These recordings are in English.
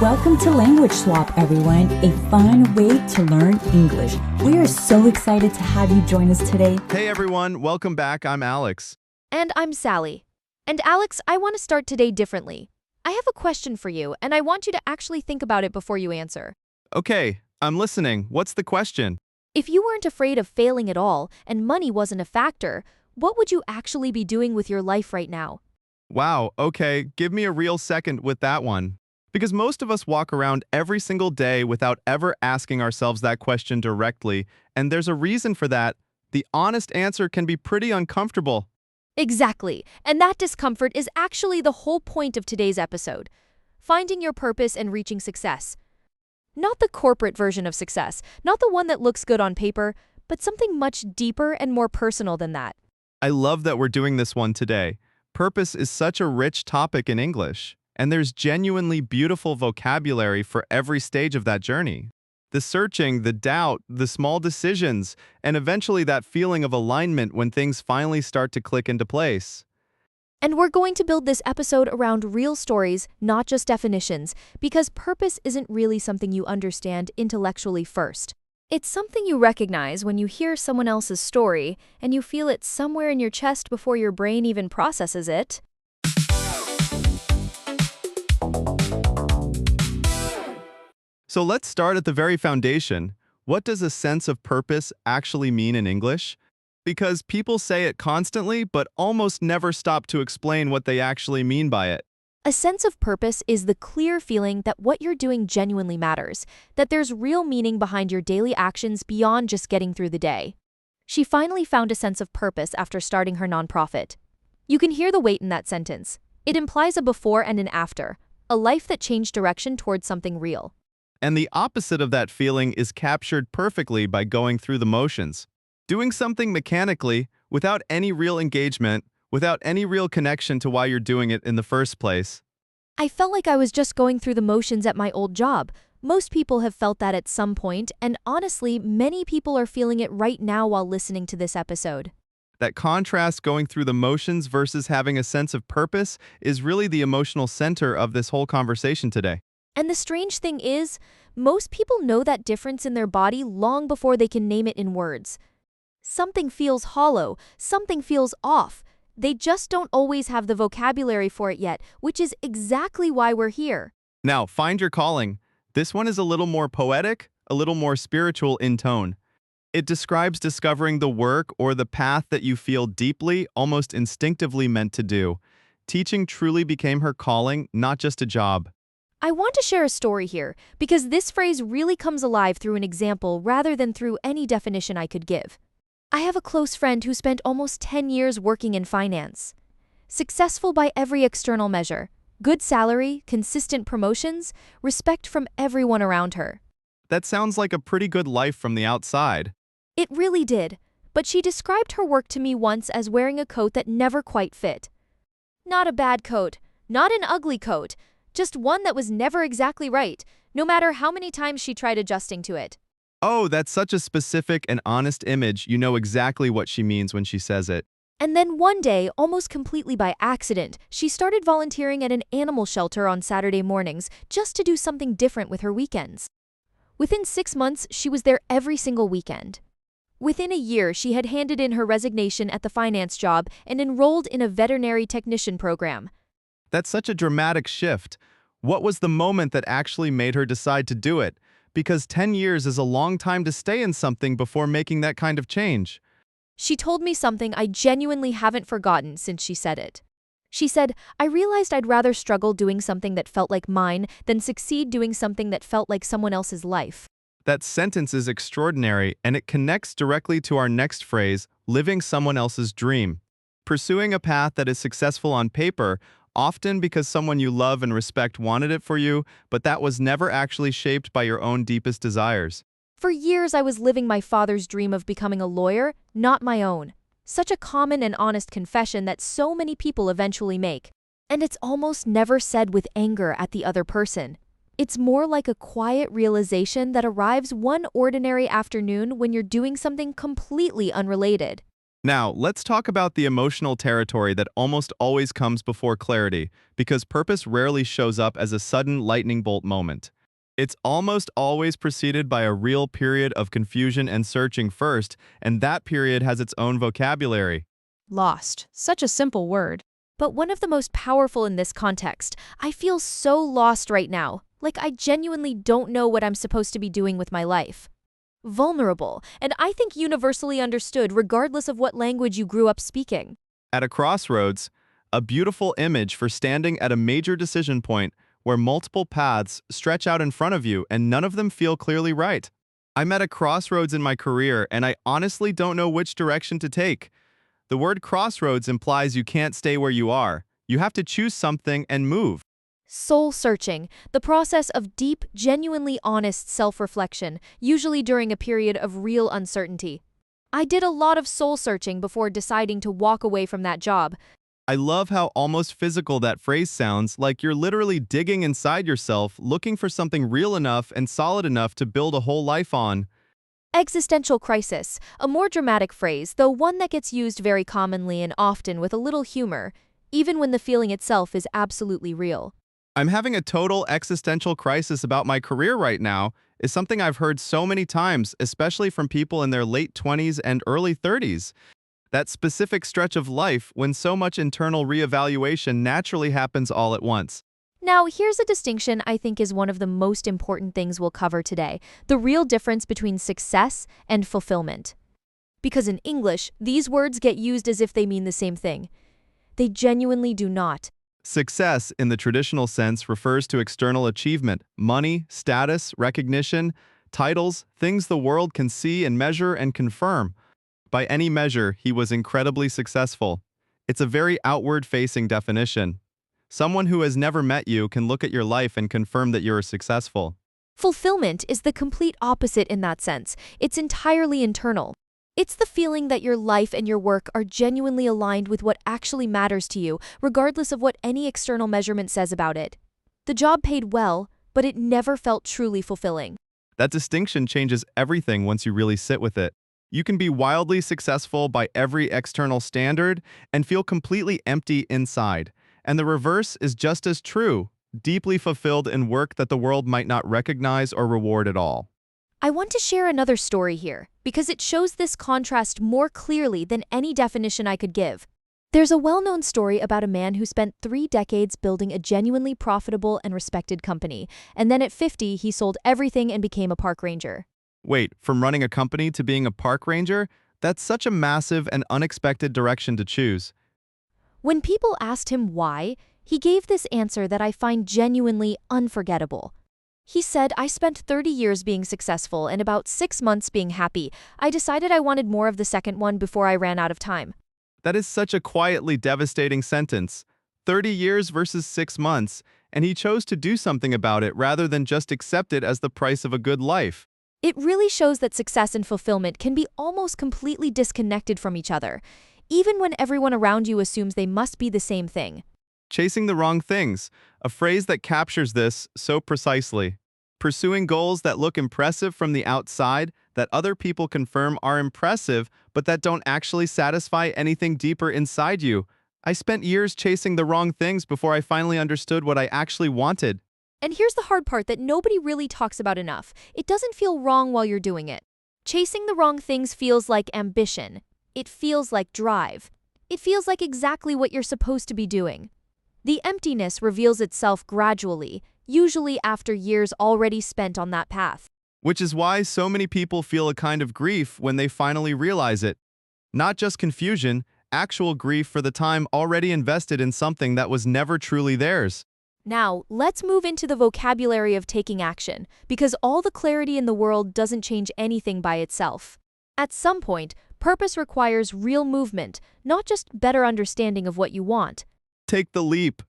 Welcome to Language Swap, everyone, a fun way to learn English. We are so excited to have you join us today. Hey everyone, welcome back. I'm Alex. And I'm Sally. And Alex, I want to start today differently. I have a question for you, and I want you to actually think about it before you answer. Okay, I'm listening. What's the question? If you weren't afraid of failing at all, and money wasn't a factor, what would you actually be doing with your life right now? Wow, okay, give me a real second with that one. Because most of us walk around every single day without ever asking ourselves that question directly, and there's a reason for that. The honest answer can be pretty uncomfortable. Exactly, and that discomfort is actually the whole point of today's episode. Finding your purpose and reaching success. Not the corporate version of success, not the one that looks good on paper, but something much deeper and more personal than that. I love that we're doing this one today. Purpose is such a rich topic in English, and there's genuinely beautiful vocabulary for every stage of that journey. The searching, the doubt, the small decisions, and eventually that feeling of alignment when things finally start to click into place. And we're going to build this episode around real stories, not just definitions, because purpose isn't really something you understand intellectually first. It's something you recognize when you hear someone else's story, and you feel it somewhere in your chest before your brain even processes it. So let's start at the very foundation. What does a sense of purpose actually mean in English? Because people say it constantly, but almost never stop to explain what they actually mean by it. A sense of purpose is the clear feeling that what you're doing genuinely matters, that there's real meaning behind your daily actions beyond just getting through the day. She finally found a sense of purpose after starting her nonprofit. You can hear the weight in that sentence. It implies a before and an after, a life that changed direction towards something real. And the opposite of that feeling is captured perfectly by going through the motions. Doing something mechanically, without any real engagement, without any real connection to why you're doing it in the first place. I felt like I was just going through the motions at my old job. Most people have felt that at some point, and honestly, many people are feeling it right now while listening to this episode. That contrast going through the motions versus having a sense of purpose is really the emotional center of this whole conversation today. And the strange thing is, most people know that difference in their body long before they can name it in words. Something feels hollow, something feels off. They just don't always have the vocabulary for it yet, which is exactly why we're here. Now, find your calling. This one is a little more poetic, a little more spiritual in tone. It describes discovering the work or the path that you feel deeply, almost instinctively meant to do. Teaching truly became her calling, not just a job. I want to share a story here, because this phrase really comes alive through an example rather than through any definition I could give. I have a close friend who spent almost 10 years working in finance. Successful by every external measure, good salary, consistent promotions, respect from everyone around her. That sounds like a pretty good life from the outside. It really did, but she described her work to me once as wearing a coat that never quite fit. Not a bad coat, not an ugly coat, just one that was never exactly right, no matter how many times she tried adjusting to it. Oh, that's such a specific and honest image. You know exactly what she means when she says it. And then one day, almost completely by accident, she started volunteering at an animal shelter on Saturday mornings just to do something different with her weekends. Within 6 months, she was there every single weekend. Within a year, she had handed in her resignation at the finance job and enrolled in a veterinary technician program. That's such a dramatic shift. What was the moment that actually made her decide to do it? Because 10 years is a long time to stay in something before making that kind of change. She told me something I genuinely haven't forgotten since she said it. She said, "I realized I'd rather struggle doing something that felt like mine than succeed doing something that felt like someone else's life." That sentence is extraordinary, and it connects directly to our next phrase, living someone else's dream. Pursuing a path that is successful on paper, often because someone you love and respect wanted it for you, but that was never actually shaped by your own deepest desires. For years, I was living my father's dream of becoming a lawyer, not my own. Such a common and honest confession that so many people eventually make. And it's almost never said with anger at the other person. It's more like a quiet realization that arrives one ordinary afternoon when you're doing something completely unrelated. Now, let's talk about the emotional territory that almost always comes before clarity, because purpose rarely shows up as a sudden lightning bolt moment. It's almost always preceded by a real period of confusion and searching first, and that period has its own vocabulary. Lost. Such a simple word. But one of the most powerful in this context. I feel so lost right now, like I genuinely don't know what I'm supposed to be doing with my life. Vulnerable, and I think universally understood regardless of what language you grew up speaking. At a crossroads, a beautiful image for standing at a major decision point where multiple paths stretch out in front of you and none of them feel clearly right. I'm at a crossroads in my career and I honestly don't know which direction to take. The word crossroads implies you can't stay where you are. You have to choose something and move. Soul searching, the process of deep, genuinely honest self-reflection, usually during a period of real uncertainty. I did a lot of soul searching before deciding to walk away from that job. I love how almost physical that phrase sounds, like you're literally digging inside yourself, looking for something real enough and solid enough to build a whole life on. Existential crisis, a more dramatic phrase, though one that gets used very commonly and often with a little humor, even when the feeling itself is absolutely real. I'm having a total existential crisis about my career right now is something I've heard so many times, especially from people in their late 20s and early 30s. That specific stretch of life when so much internal reevaluation naturally happens all at once. Now, here's a distinction I think is one of the most important things we'll cover today, the real difference between success and fulfillment. Because in English, these words get used as if they mean the same thing. They genuinely do not. Success, in the traditional sense, refers to external achievement, money, status, recognition, titles, things the world can see and measure and confirm. By any measure, he was incredibly successful. It's a very outward-facing definition. Someone who has never met you can look at your life and confirm that you're successful. Fulfillment is the complete opposite in that sense. It's entirely internal. It's the feeling that your life and your work are genuinely aligned with what actually matters to you, regardless of what any external measurement says about it. The job paid well, but it never felt truly fulfilling. That distinction changes everything once you really sit with it. You can be wildly successful by every external standard and feel completely empty inside. And the reverse is just as true, deeply fulfilled in work that the world might not recognize or reward at all. I want to share another story here, because it shows this contrast more clearly than any definition I could give. There's a well-known story about a man who spent 3 decades building a genuinely profitable and respected company, and then at 50 he sold everything and became a park ranger. Wait, from running a company to being a park ranger? That's such a massive and unexpected direction to choose. When people asked him why, he gave this answer that I find genuinely unforgettable. He said, "I spent 30 years being successful and about 6 months being happy. I decided I wanted more of the second one before I ran out of time." That is such a quietly devastating sentence. 30 years versus 6 months, and he chose to do something about it rather than just accept it as the price of a good life. It really shows that success and fulfillment can be almost completely disconnected from each other, even when everyone around you assumes they must be the same thing. Chasing the wrong things, a phrase that captures this so precisely. Pursuing goals that look impressive from the outside, that other people confirm are impressive, but that don't actually satisfy anything deeper inside you. I spent years chasing the wrong things before I finally understood what I actually wanted. And here's the hard part that nobody really talks about enough. It doesn't feel wrong while you're doing it. Chasing the wrong things feels like ambition. It feels like drive. It feels like exactly what you're supposed to be doing. The emptiness reveals itself gradually, usually after years already spent on that path. Which is why so many people feel a kind of grief when they finally realize it. Not just confusion, actual grief for the time already invested in something that was never truly theirs. Now, let's move into the vocabulary of taking action, because all the clarity in the world doesn't change anything by itself. At some point, purpose requires real movement, not just better understanding of what you want. Take the leap.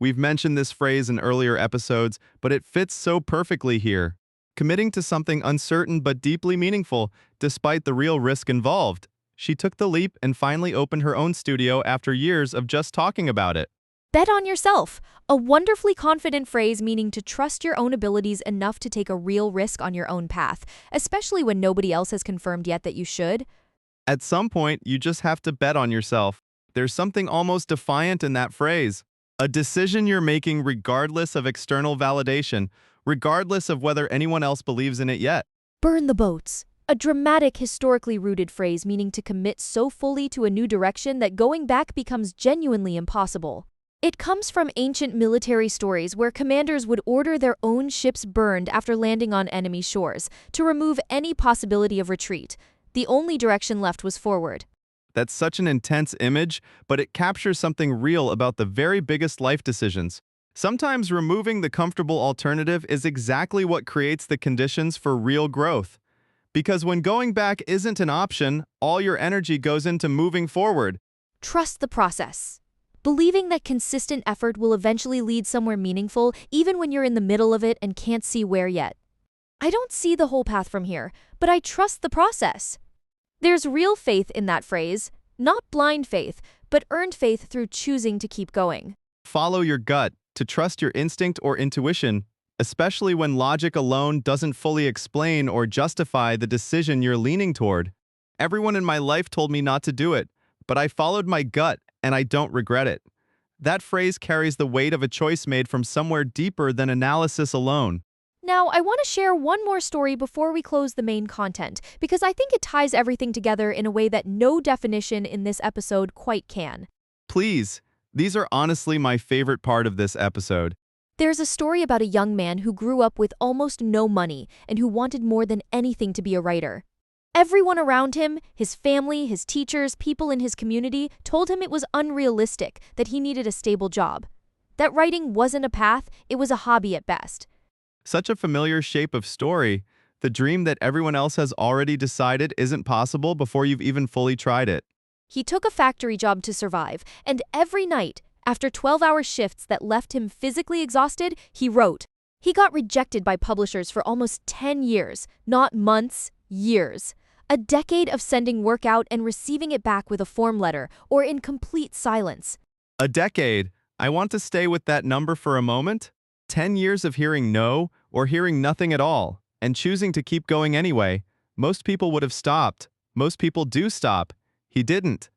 We've mentioned this phrase in earlier episodes, but it fits so perfectly here. Committing to something uncertain but deeply meaningful, despite the real risk involved. She took the leap and finally opened her own studio after years of just talking about it. Bet on yourself, a wonderfully confident phrase meaning to trust your own abilities enough to take a real risk on your own path, especially when nobody else has confirmed yet that you should. At some point, you just have to bet on yourself. There's something almost defiant in that phrase. A decision you're making regardless of external validation, regardless of whether anyone else believes in it yet. Burn the boats. A dramatic, historically rooted phrase meaning to commit so fully to a new direction that going back becomes genuinely impossible. It comes from ancient military stories where commanders would order their own ships burned after landing on enemy shores to remove any possibility of retreat. The only direction left was forward. That's such an intense image, but it captures something real about the very biggest life decisions. Sometimes removing the comfortable alternative is exactly what creates the conditions for real growth. Because when going back isn't an option, all your energy goes into moving forward. Trust the process. Believing that consistent effort will eventually lead somewhere meaningful, even when you're in the middle of it and can't see where yet. I don't see the whole path from here, but I trust the process. There's real faith in that phrase, not blind faith, but earned faith through choosing to keep going. Follow your gut, to trust your instinct or intuition, especially when logic alone doesn't fully explain or justify the decision you're leaning toward. Everyone in my life told me not to do it, but I followed my gut and I don't regret it. That phrase carries the weight of a choice made from somewhere deeper than analysis alone. Now, I want to share one more story before we close the main content, because I think it ties everything together in a way that no definition in this episode quite can. Please, these are honestly my favorite part of this episode. There's a story about a young man who grew up with almost no money and who wanted more than anything to be a writer. Everyone around him, his family, his teachers, people in his community, told him it was unrealistic, that he needed a stable job. That writing wasn't a path, it was a hobby at best. Such a familiar shape of story, the dream that everyone else has already decided isn't possible before you've even fully tried it. He took a factory job to survive, and every night, after 12-hour shifts that left him physically exhausted, he wrote. He got rejected by publishers for almost 10 years, not months, years. A decade of sending work out and receiving it back with a form letter or in complete silence. A decade. I want to stay with that number for a moment. 10 years of hearing no or hearing nothing at all and choosing to keep going anyway. Most people would have stopped. Most people do stop. He didn't.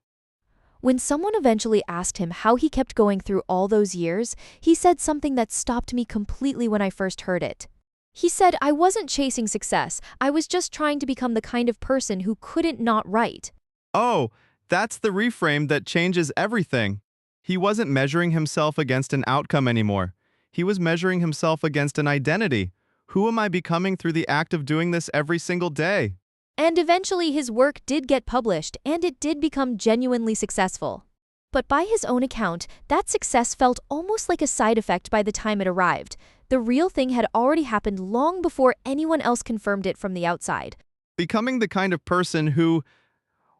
When someone eventually asked him how he kept going through all those years, he said something that stopped me completely when I first heard it. He said, "I wasn't chasing success. I was just trying to become the kind of person who couldn't not write." Oh, that's the reframe that changes everything. He wasn't measuring himself against an outcome anymore. He was measuring himself against an identity. Who am I becoming through the act of doing this every single day? And eventually his work did get published, and it did become genuinely successful. But by his own account, that success felt almost like a side effect by the time it arrived. The real thing had already happened long before anyone else confirmed it from the outside. Becoming the kind of person who...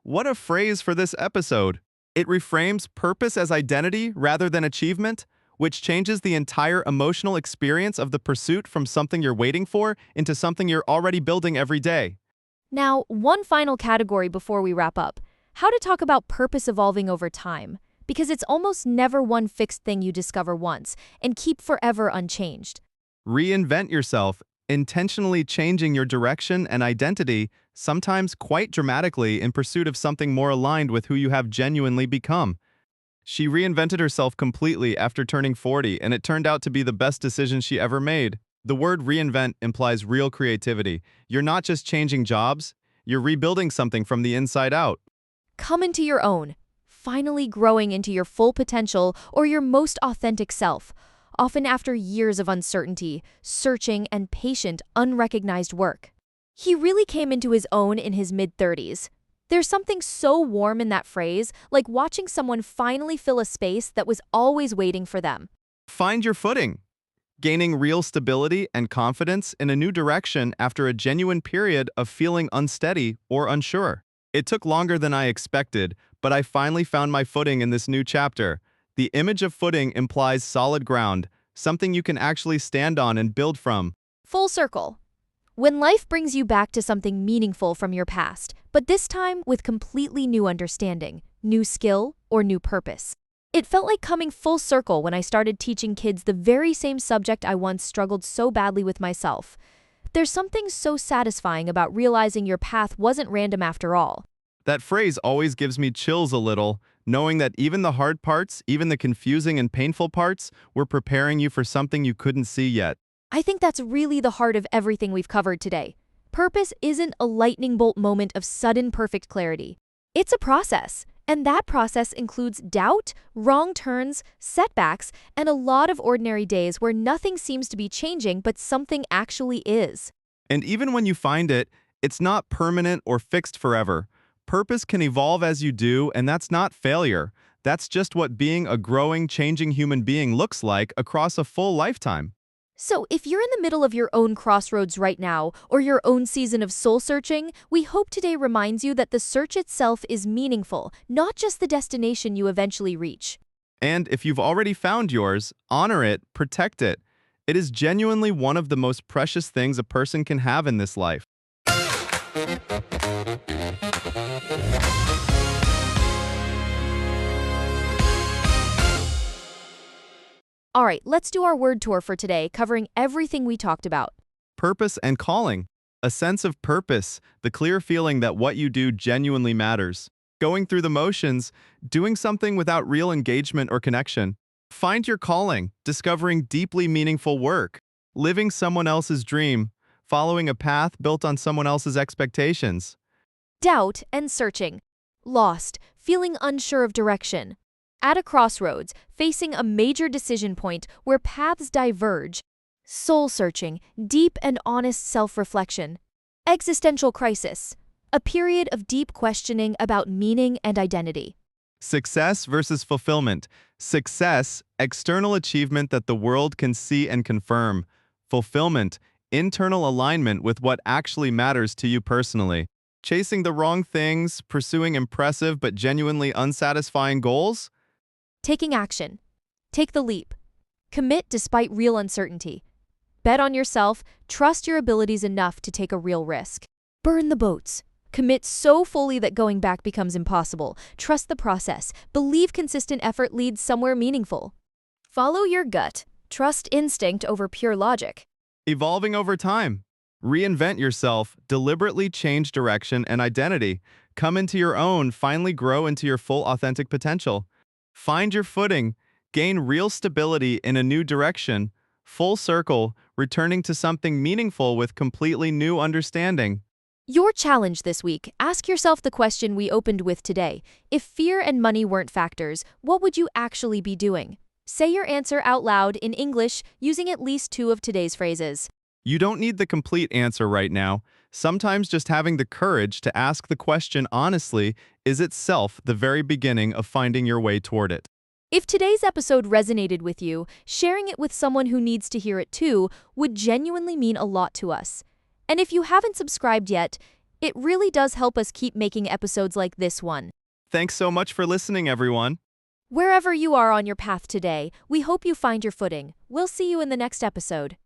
What a phrase for this episode. It reframes purpose as identity rather than achievement, which changes the entire emotional experience of the pursuit from something you're waiting for into something you're already building every day. Now, one final category before we wrap up. How to talk about purpose evolving over time. Because it's almost never one fixed thing you discover once and keep forever unchanged. Reinvent yourself, intentionally changing your direction and identity, sometimes quite dramatically in pursuit of something more aligned with who you have genuinely become. She reinvented herself completely after turning 40, and it turned out to be the best decision she ever made. The word reinvent implies real creativity. You're not just changing jobs, you're rebuilding something from the inside out. Come into your own, finally growing into your full potential or your most authentic self, often after years of uncertainty, searching, and patient, unrecognized work. He really came into his own in his mid-30s. There's something so warm in that phrase, like watching someone finally fill a space that was always waiting for them. Find your footing. Gaining real stability and confidence in a new direction after a genuine period of feeling unsteady or unsure. It took longer than I expected, but I finally found my footing in this new chapter. The image of footing implies solid ground, something you can actually stand on and build from. Full circle. When life brings you back to something meaningful from your past, but this time with completely new understanding, new skill, or new purpose. It felt like coming full circle when I started teaching kids the very same subject I once struggled so badly with myself. There's something so satisfying about realizing your path wasn't random after all. That phrase always gives me chills a little, knowing that even the hard parts, even the confusing and painful parts, were preparing you for something you couldn't see yet. I think that's really the heart of everything we've covered today. Purpose isn't a lightning bolt moment of sudden perfect clarity. It's a process, and that process includes doubt, wrong turns, setbacks, and a lot of ordinary days where nothing seems to be changing but something actually is. And even when you find it, it's not permanent or fixed forever. Purpose can evolve as you do, and that's not failure. That's just what being a growing, changing human being looks like across a full lifetime. So, if you're in the middle of your own crossroads right now, or your own season of soul searching, we hope today reminds you that the search itself is meaningful, not just the destination you eventually reach. And if you've already found yours, honor it, protect it. It is genuinely one of the most precious things a person can have in this life. All right, let's do our word tour for today, covering everything we talked about. Purpose and calling. A sense of purpose, the clear feeling that what you do genuinely matters. Going through the motions, doing something without real engagement or connection. Find your calling, discovering deeply meaningful work. Living someone else's dream, following a path built on someone else's expectations. Doubt and searching. Lost, feeling unsure of direction. At a crossroads, facing a major decision point where paths diverge. Soul searching, deep and honest self-reflection. Existential crisis, a period of deep questioning about meaning and identity. Success versus fulfillment. Success, external achievement that the world can see and confirm. Fulfillment, internal alignment with what actually matters to you personally. Chasing the wrong things, pursuing impressive but genuinely unsatisfying goals? Taking action. Take the leap. Commit despite real uncertainty. Bet on yourself, trust your abilities enough to take a real risk. Burn the boats. Commit so fully that going back becomes impossible. Trust the process. Believe consistent effort leads somewhere meaningful. Follow your gut. Trust instinct over pure logic. Evolving over time. Reinvent yourself, deliberately change direction and identity. Come into your own, finally grow into your full authentic potential. Find your footing, gain real stability in a new direction, full circle, returning to something meaningful with completely new understanding. Your challenge this week, ask yourself the question we opened with today. If fear and money weren't factors, what would you actually be doing? Say your answer out loud in English using at least 2 of today's phrases. You don't need the complete answer right now. Sometimes just having the courage to ask the question honestly is itself the very beginning of finding your way toward it. If today's episode resonated with you, sharing it with someone who needs to hear it too would genuinely mean a lot to us. And if you haven't subscribed yet, it really does help us keep making episodes like this one. Thanks so much for listening, everyone. Wherever you are on your path today, we hope you find your footing. We'll see you in the next episode.